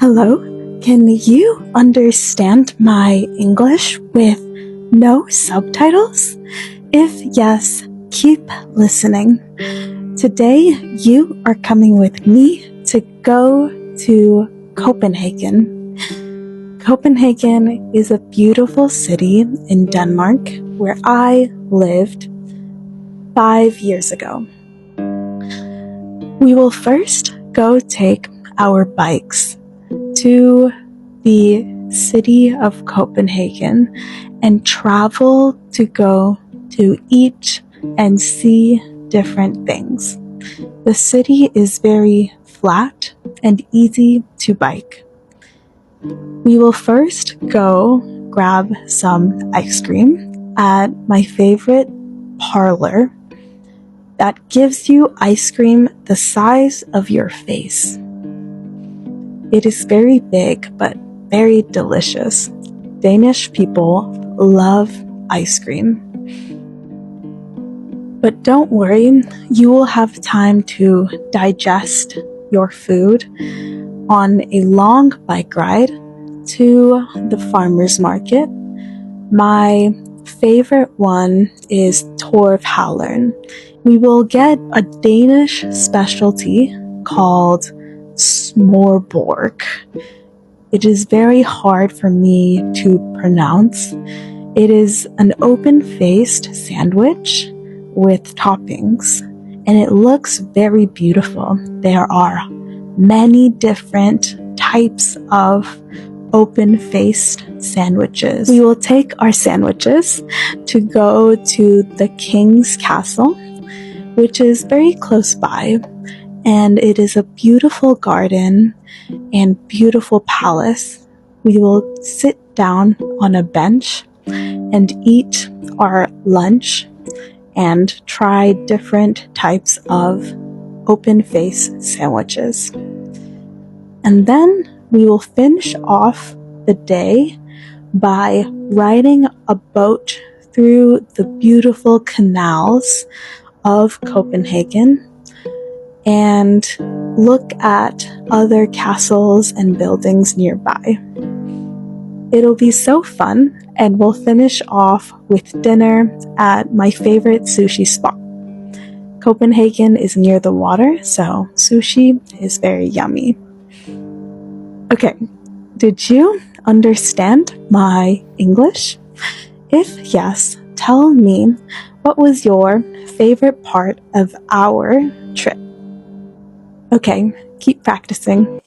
Hello, can you understand my English with no subtitles? If yes, keep listening. Today, you are coming with me to go to Copenhagen. Copenhagen is a beautiful city in Denmark where I lived 5 years ago. We will first go take our bikes to the city of Copenhagen and travel to go to eat and see different things. The city is very flat and easy to bike. We will first go grab some ice cream at my favorite parlor that gives you ice cream the size of your face. It is very big, but very delicious. Danish people love ice cream. But don't worry, you will have time to digest your food on a long bike ride to the farmer's market. My favorite one is Torvhallen. We will get a Danish specialty called smørrebrød. It is very hard for me to pronounce. It is an open-faced sandwich with toppings, and it looks very beautiful. There are many different types of open-faced sandwiches. We will take our sandwiches to go to the King's Castle, which is very close by. And it is a beautiful garden and beautiful palace. We will sit down on a bench and eat our lunch and try different types of open-face sandwiches. And then we will finish off the day by riding a boat through the beautiful canals of Copenhagen and look at other castles and buildings nearby. It'll be so fun, and we'll finish off with dinner at my favorite sushi spot. Copenhagen is near the water, so sushi is very yummy. Okay, did you understand my English? If yes, tell me, what was your favorite part of our trip? Okay, keep practicing.